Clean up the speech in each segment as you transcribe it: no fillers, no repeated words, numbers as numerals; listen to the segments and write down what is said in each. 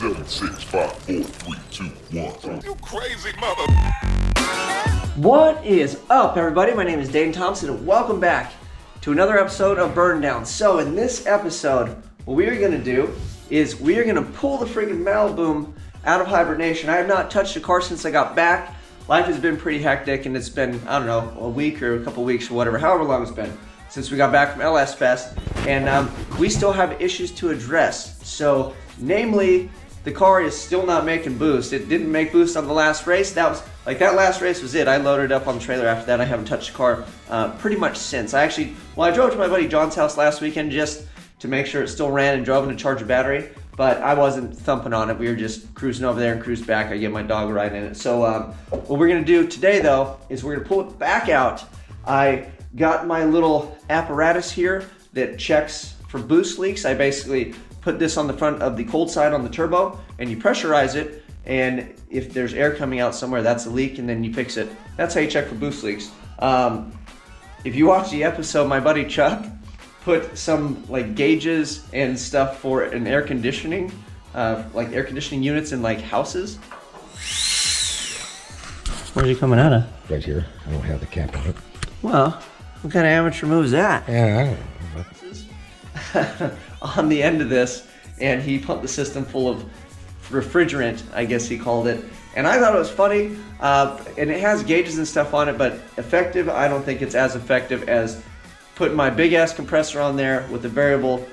7, 6, 5, 4, 3, 2, 1. You crazy mother. What is up, everybody? My name is Dane Thompson, and welcome back to another episode of BurnDown. So in this episode, what we are going to do is we are going to pull the friggin' Maliboom out of hibernation. I have not touched the car since I got back. Life has been pretty hectic, and it's been, I don't know, a week or a couple weeks or whatever, however long it's been since we got back from LS Fest, and we still have issues to address. So, namely, the car is still not making boost. It didn't make boost on the last race. That last race was it. I loaded up on the trailer after that. I haven't touched the car pretty much since. I drove to my buddy John's house last weekend just to make sure it still ran and drove in to charge a battery, but I wasn't thumping on it. We were just cruising over there and cruised back. I get my dog a ride in it. So what we're gonna do today though, is we're gonna pull it back out. I got my little apparatus here that checks for boost leaks. I basically put this on the front of the cold side on the turbo, and you pressurize it, and if there's air coming out somewhere, that's a leak, and then you fix it. That's how you check for boost leaks. If you watch the episode, my buddy Chuck put some like gauges and stuff for an air conditioning, like air conditioning units in like houses. Where's he coming out of? Right here. I don't have the cap on it. Well, what kind of amateur move is that? Yeah, I don't know. On the end of this, and he pumped the system full of refrigerant, I guess he called it. And I thought it was funny, and it has gauges and stuff on it, but effective, I don't think it's as effective as putting my big ass compressor on there with the variable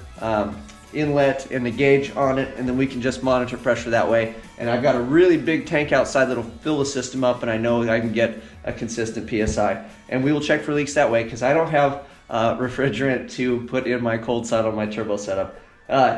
inlet and the gauge on it, and then we can just monitor pressure that way. And I've got a really big tank outside that'll fill the system up, and I know I can get a consistent PSI. And we will check for leaks that way, because I don't have refrigerant to put in my cold side on my turbo setup.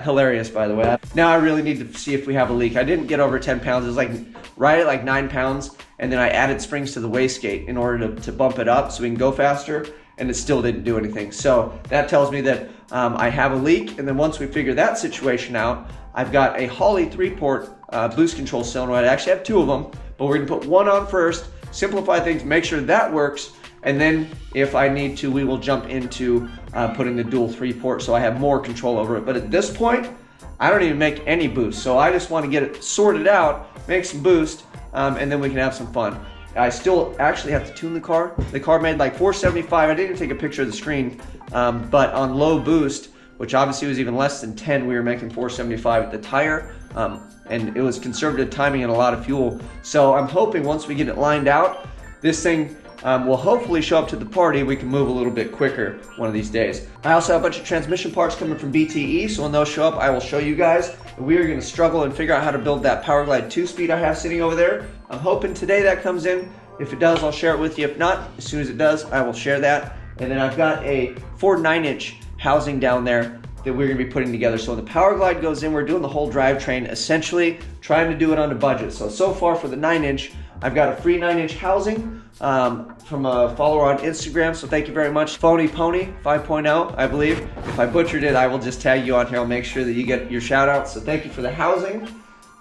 Hilarious, by the way. Now I really need to see if we have a leak. I didn't get over 10 pounds. It was like right at like 9 pounds, and then I added springs to the wastegate in order to bump it up so we can go faster, and it still didn't do anything. So that tells me that I have a leak, and then once we figure that situation out, I've got a Holley 3-port boost control solenoid. I actually have 2 of them, but we're gonna put one on first, simplify things, make sure that works, and then if I need to, we will jump into putting the dual 3-port so I have more control over it. But at this point, I don't even make any boost, so I just want to get it sorted out, make some boost, and then we can have some fun. I still actually have to tune the car. The car made like 475. I didn't even take a picture of the screen, but on low boost, which obviously was even less than 10, we were making 475 at the tire, and it was conservative timing and a lot of fuel. So I'm hoping once we get it lined out, this thing will hopefully show up to the party. We can move a little bit quicker one of these days. I also have a bunch of transmission parts coming from BTE, so when those show up, I will show you guys. We are going to struggle and figure out how to build that Powerglide 2-speed I have sitting over there. I'm hoping today that comes in. If it does, I'll share it with you. If not, as soon as it does, I will share that. And then I've got a Ford 9-inch housing down there that we're going to be putting together. So when the Powerglide goes in, we're doing the whole drivetrain, essentially trying to do it on a budget. So far for the 9-inch, I've got a free 9-inch housing from a follower on Instagram, so thank you very much. Phony Pony 5.0, I believe. If I butchered it, I will just tag you on here. I'll make sure that you get your shout out. So thank you for the housing.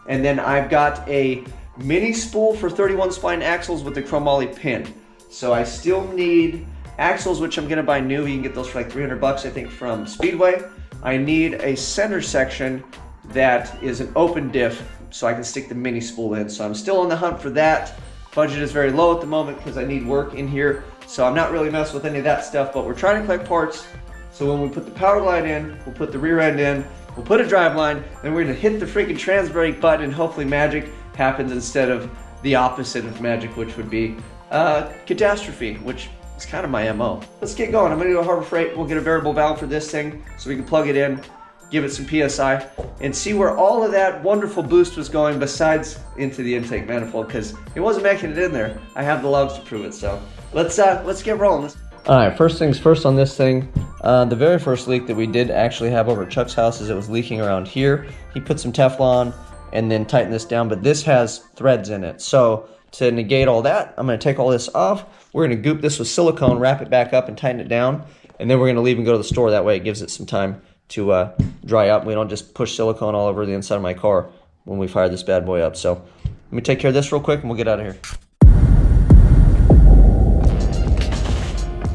And then I've got a mini spool for 31 spline axles with the chromoly pin. So I still need axles, which I'm gonna buy new. You can get those for like 300 bucks, I think, from Speedway. I need a center section that is an open diff so I can stick the mini spool in. So I'm still on the hunt for that. Budget is very low at the moment because I need work in here. So I'm not really messing with any of that stuff, but we're trying to collect parts. So when we put the Powerglide in, we'll put the rear end in, we'll put a driveline, then we're gonna hit the freaking trans brake button, and hopefully magic happens instead of the opposite of magic, which would be catastrophe, which is kind of my MO. Let's get going. I'm gonna go to Harbor Freight. We'll get a variable valve for this thing so we can plug it in, give it some PSI, and see where all of that wonderful boost was going besides into the intake manifold, because it wasn't making it in there. I have the logs to prove it, so let's get rolling. All right, first things first on this thing. The very first leak that we did actually have over at Chuck's house is it was leaking around here. He put some Teflon and then tightened this down, but this has threads in it. So to negate all that, I'm gonna take all this off. We're gonna goop this with silicone, wrap it back up and tighten it down, and then we're gonna leave and go to the store. That way it gives it some time to dry up. We don't just push silicone all over the inside of my car when we fire this bad boy up. So let me take care of this real quick and we'll get out of here.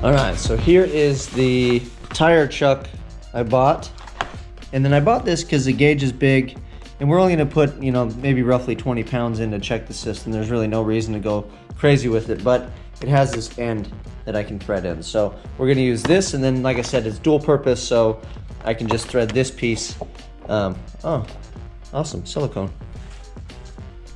All right, so here is the tire chuck I bought. And then I bought this because the gauge is big And we're only gonna put, you know, maybe roughly 20 pounds in to check the system. There's really no reason to go crazy with it, but it has this end that I can thread in. So we're gonna use this, and then like I said, it's dual purpose, so I can just thread this piece. Oh, awesome, silicone.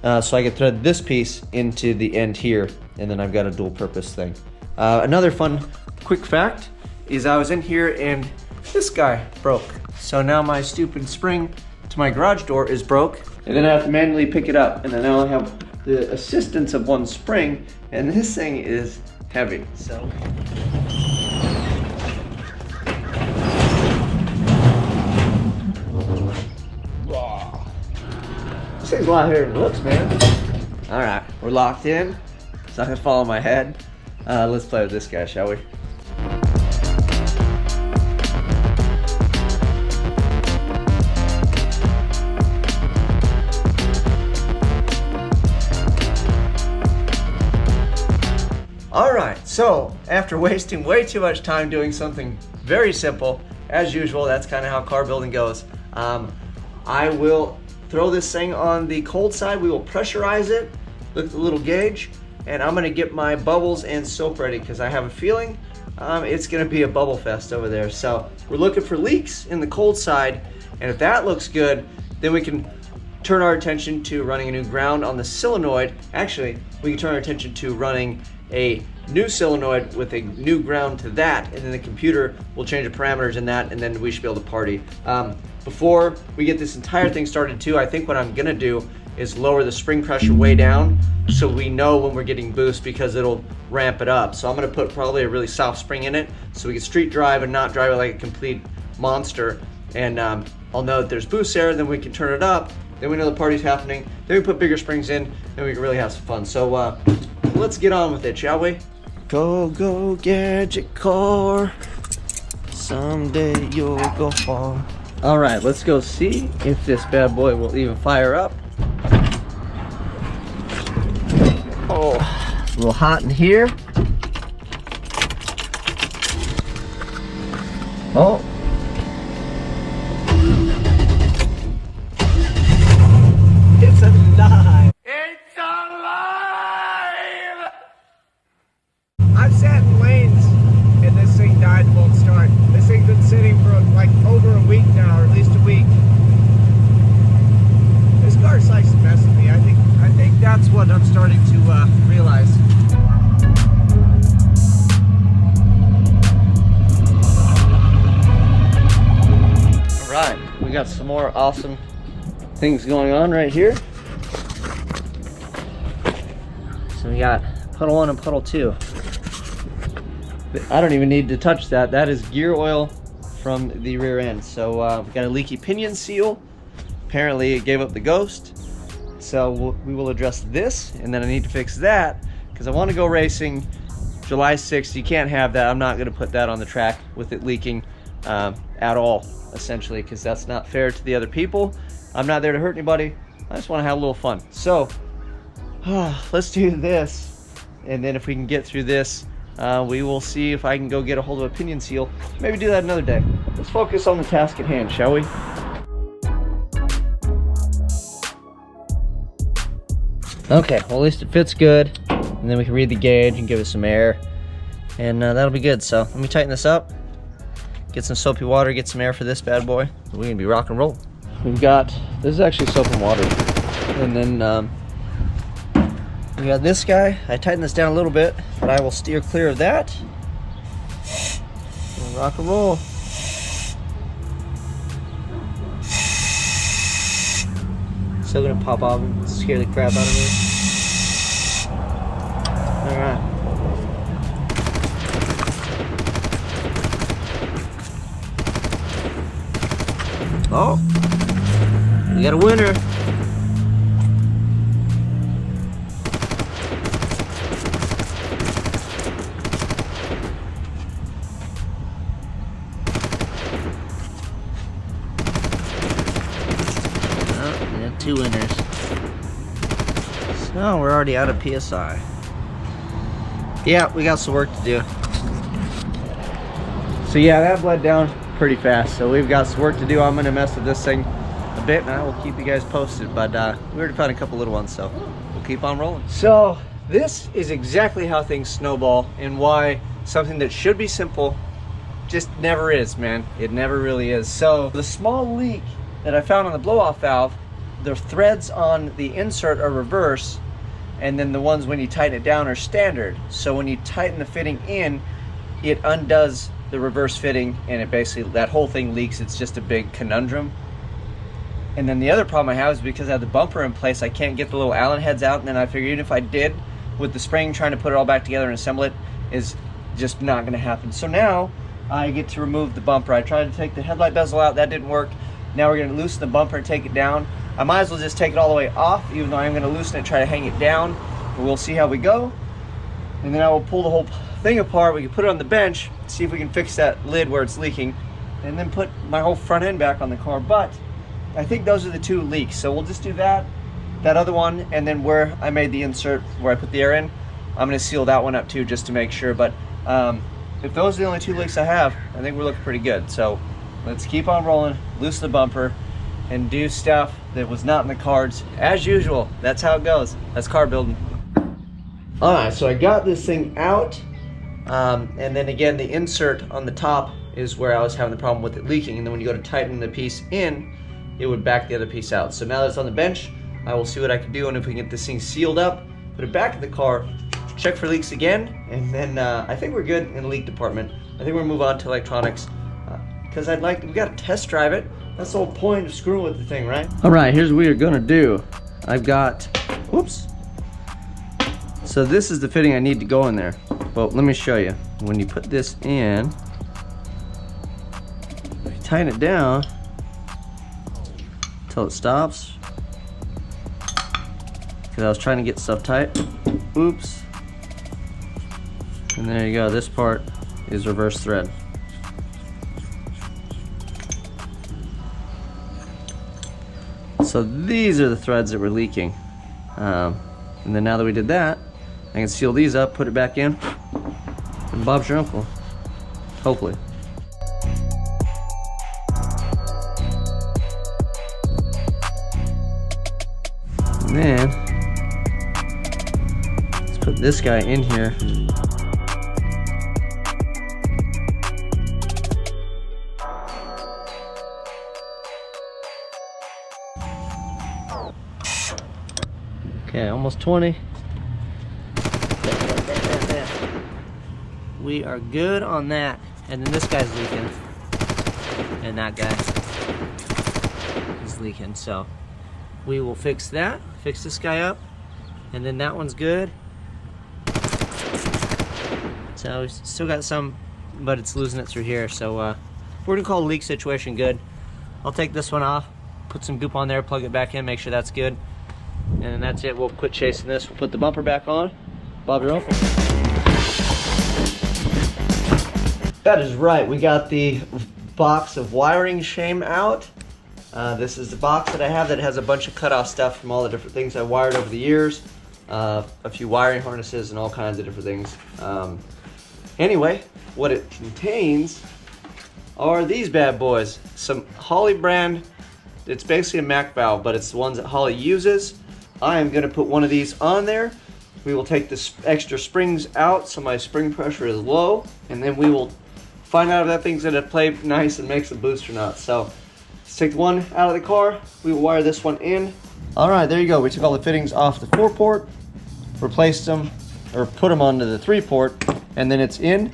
So I can thread this piece into the end here, and then I've got a dual purpose thing. Another fun quick fact is I was in here and this guy broke. So now my stupid spring to my garage door is broke, and then I have to manually pick it up, and then I only have the assistance of one spring, and this thing is heavy, so. This thing's a lot heavier than it looks, man. All right, we're locked in. It's not gonna fall on my head. Let's play with this guy, shall we? All right, so after wasting way too much time doing something very simple, as usual, that's kind of how car building goes. I will throw this thing on the cold side. We will pressurize it with the little gauge, and I'm gonna get my bubbles and soap ready because I have a feeling it's gonna be a bubble fest over there. So we're looking for leaks in the cold side, and if that looks good, then we can turn our attention to running a new ground on the solenoid. Actually, we can turn our attention to running a new solenoid with a new ground to that, and then the computer will change the parameters in that, and then we should be able to party. Before we get this entire thing started too, I think what I'm gonna do is lower the spring pressure way down so we know when we're getting boost, because it'll ramp it up. So I'm gonna put probably a really soft spring in it so we can street drive and not drive it like a complete monster. And I'll know that there's boost there, then we can turn it up, then we know the party's happening, then we put bigger springs in, then we can really have some fun. So let's get on with it, shall we? Go, go, gadget car. Someday you'll go far. All right, let's go see if this bad boy will even fire up. Oh, a little hot in here. Oh. It's alive. It's alive! I've sat in lanes and this thing died and won't start. This thing's been sitting for like over a week now, or at least a week. This car's likes to mess with me. I think that's what I'm starting to realize. All right, we got some more awesome things going on right here. So we got puddle 1 and puddle 2. I don't even need to touch that. That is gear oil from the rear end. So we got a leaky pinion seal. Apparently it gave up the ghost. So we will address this, and then I need to fix that because I want to go racing July 6th. You can't have that. I'm not going to put that on the track with it leaking at all, essentially, because that's not fair to the other people. I'm not there to hurt anybody. I just want to have a little fun. So let's do this, and then if we can get through this, we will see if I can go get a hold of a pinion seal. Maybe do that another day. Let's focus on the task at hand, shall we? Okay, well, at least it fits good, and then we can read the gauge and give it some air, and that'll be good. So let me tighten this up, get some soapy water, get some air for this bad boy. We're gonna be rock and roll. We've got, this is actually soap and water, and then we got this guy. I tightened this down a little bit, but I will steer clear of that. And rock and roll. Still gonna pop off and scare the crap out of me. Alright. Oh, we got a winner. Two winners. So we're already out of PSI. Yeah, we got some work to do. So yeah, that bled down pretty fast. So we've got some work to do. I'm gonna mess with this thing a bit, and I will keep you guys posted. But we already found a couple little ones, so we'll keep on rolling. So this is exactly how things snowball, and why something that should be simple just never is, man. It never really is. So the small leak that I found on the blow-off valve, the threads on the insert are reverse, and then the ones when you tighten it down are standard. So when you tighten the fitting in, it undoes the reverse fitting, and it basically, that whole thing leaks. It's just a big conundrum. And then the other problem I have is because I have the bumper in place, I can't get the little Allen heads out, and then I figured even if I did, with the spring, trying to put it all back together and assemble it is just not gonna happen. So now I get to remove the bumper. I tried to take the headlight bezel out, that didn't work. Now we're gonna loosen the bumper and take it down. I might as well just take it all the way off, even though I'm gonna loosen it, try to hang it down. But we'll see how we go. And then I will pull the whole thing apart. We can put it on the bench, see if we can fix that lid where it's leaking, and then put my whole front end back on the car. But I think those are the two leaks. So we'll just do that other one, and then where I made the insert, where I put the air in, I'm gonna seal that one up too, just to make sure. But if those are the only two leaks I have, I think we're looking pretty good. So let's keep on rolling, loosen the bumper, and do stuff that was not in the cards. As usual, that's how it goes. That's car building. All right, so I got this thing out, and then again, the insert on the top is where I was having the problem with it leaking, and then when you go to tighten the piece in, it would back the other piece out. So now that it's on the bench, I will see what I can do, and if we can get this thing sealed up, put it back in the car, check for leaks again, and then I think we're good in the leak department. I think we're gonna move on to electronics, because we gotta test drive it. That's the whole point of screwing with the thing, right? All right, here's what we're gonna do. I've got, whoops. So this is the fitting I need to go in there. Well, let me show you. When you put this in, if you tighten it down until it stops, because I was trying to get stuff tight. Oops. And there you go, this part is reverse thread. So these are the threads that were leaking. And then now that we did that, I can seal these up, put it back in, and Bob's your uncle. Hopefully. And then, let's put this guy in here. Okay, almost 20. We are good on that. And then this guy's leaking. And that guy is leaking. So we will fix that, fix this guy up. And then that one's good. So we still got some, but it's losing it through here. So we're gonna call the leak situation good. I'll take this one off, put some goop on there, plug it back in, make sure that's good. And then that's it. We'll quit chasing this. We'll put the bumper back on. Bob your uncle. That is right. We got the box of wiring shame out. This is the box that I have that has a bunch of cutoff stuff from all the different things I wired over the years. A few wiring harnesses and all kinds of different things. Anyway, what it contains are these bad boys. Some Holley brand. It's basically a Mac valve, but it's the ones that Holley uses. I am gonna put one of these on there. We will take the extra springs out so my spring pressure is low, and then we will find out if that thing's gonna play nice and makes a boost or not. So let's take the one out of the car. We will wire this one in. All right, there you go. We took all the fittings off the 4-port, replaced them, or put them onto the 3-port, and then it's in,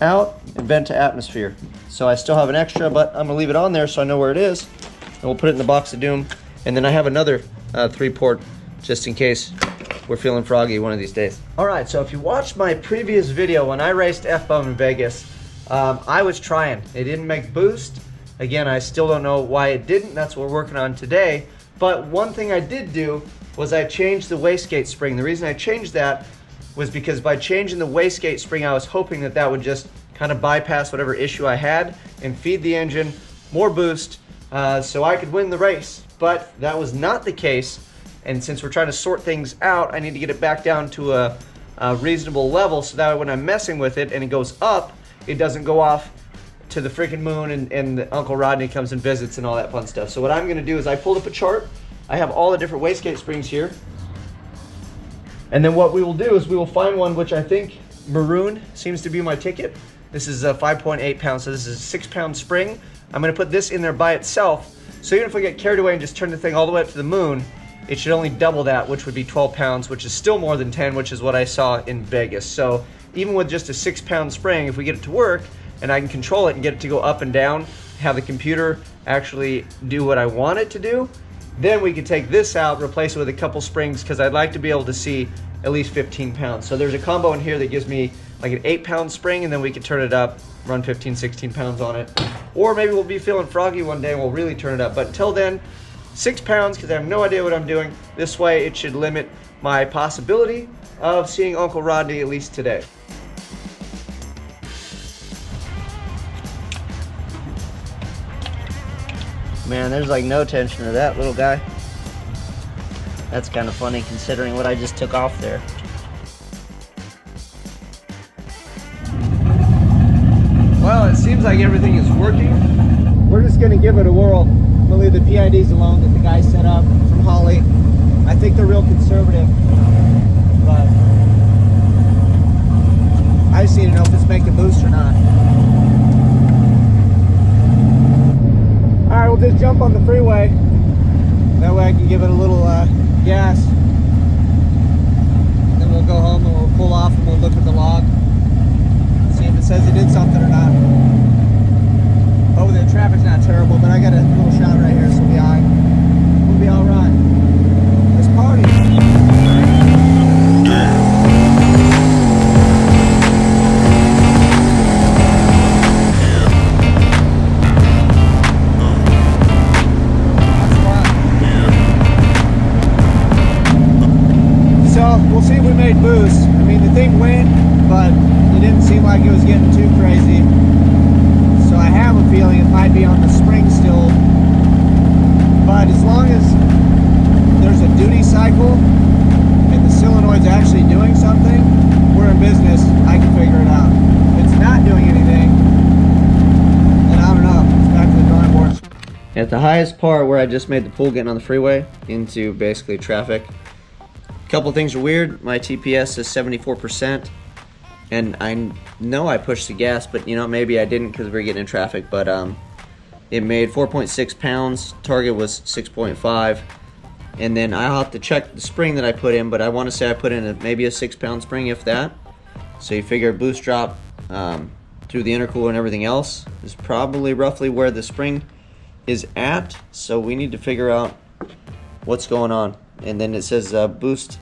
out, and vent to atmosphere. So I still have an extra, but I'm gonna leave it on there so I know where it is, and we'll put it in the box of doom. And then I have another 3-port just in case we're feeling froggy one of these days. All right, so if you watched my previous video when I raced F-Bomb in Vegas, I was trying. It didn't make boost. Again, I still don't know why it didn't. That's what we're working on today. But one thing I did do was I changed the wastegate spring. The reason I changed that was because by changing the wastegate spring, I was hoping that that would just kind of bypass whatever issue I had and feed the engine more boost so I could win the race. But that was not the case. And since we're trying to sort things out, I need to get it back down to a reasonable level so that when I'm messing with it and it goes up, it doesn't go off to the freaking moon, and Uncle Rodney comes and visits and all that fun stuff. So what I'm gonna do is I pulled up a chart. I have all the different wastegate springs here. And then what we will do is we will find one which I think maroon seems to be my ticket. This is a 5.8 pounds, so this is a 6 pound spring. I'm gonna put this in there by itself. So even if we get carried away and just turn the thing all the way up to the moon, it should only double that, which would be 12 pounds, which is still more than 10, which is what I saw in Vegas. So even with just a 6 pound spring, if we get it to work and I can control it and get it to go up and down, have the computer actually do what I want it to do, then we could take this out, replace it with a couple springs, because I'd like to be able to see at least 15 pounds. So there's a combo in here that gives me like an 8 pound spring, and then we could turn it up, run 15, 16 pounds on it. Or maybe we'll be feeling froggy one day and we'll really turn it up. But until then, 6 pounds, because I have no idea what I'm doing. This way it should limit my possibility of seeing Uncle Rodney at least today. Man, there's like no tension to that little guy. That's kind of funny considering what I just took off there. Well, it seems like everything is working. We're just gonna give it a whirl. We'll leave the PIDs alone that the guy set up from Holly. I think they're real conservative, but I just need to know if it's making a boost or not. All right, we'll just jump on the freeway. That way I can give it a little gas. Then we'll go home and we'll pull off and we'll look at the log. See if it says it did something or not. Oh, the traffic's not terrible, but I got a little shot right here, so we'll be all right. We'll be all right. Let's party. So we'll see if we made boost. I mean, the thing went, but it didn't seem like it was getting too crazy. So I have a feeling it might be on the spring still. But as long as there's a duty cycle and the solenoid's actually doing something, we're in business. I can figure it out. If it's not doing anything, then I don't know. It's back to the drawing board. At the highest part where I just made the pull getting on the freeway into basically traffic, a couple things are weird. My TPS is 74%. And I know I pushed the gas, but you know, maybe I didn't because we were getting in traffic, but it made 4.6 pounds, target was 6.5, and then I'll have to check the spring that I put in, but I want to say I put in maybe a 6 pound spring, if that. So you figure boost drop through the intercooler and everything else is probably roughly where the spring is at, so we need to figure out what's going on. And then it says boost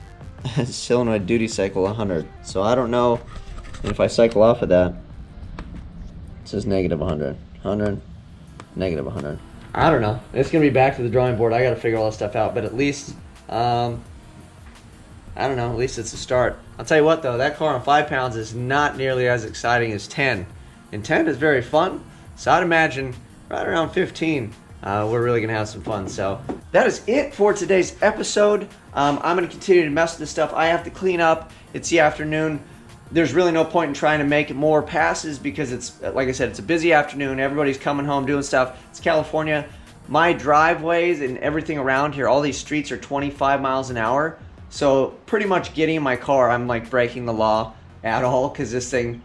solenoid duty cycle 100, so I don't know. And if I cycle off of that, it says negative 100, 100, negative 100. I don't know. It's going to be back to the drawing board. I got to figure all this stuff out. But at least, I don't know, at least it's a start. I'll tell you what, though, that car on 5 pounds is not nearly as exciting as 10. And 10 is very fun. So I'd imagine right around 15, we're really going to have some fun. So that is it for today's episode. I'm going to continue to mess with this stuff. I have to clean up. It's the afternoon. There's really no point in trying to make more passes because it's, like I said, it's a busy afternoon. Everybody's coming home doing stuff. It's California. My driveways and everything around here, all these streets are 25 miles an hour. So pretty much getting in my car, I'm like breaking the law at all because this thing,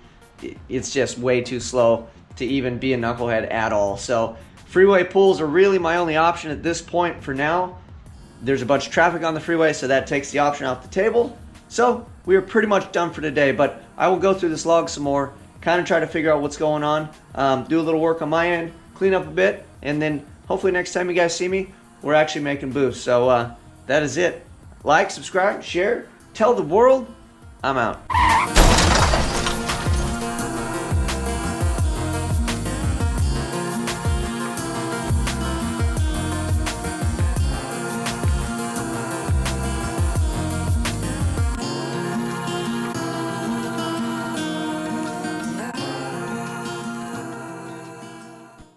it's just way too slow to even be a knucklehead at all. So freeway pulls are really my only option at this point for now. There's a bunch of traffic on the freeway, so that takes the option off the table. So we are pretty much done for today, but I will go through this log some more, kind of try to figure out what's going on, do a little work on my end, clean up a bit, and then hopefully next time you guys see me, we're actually making boosts. So that is it. Like, subscribe, share, tell the world. I'm out.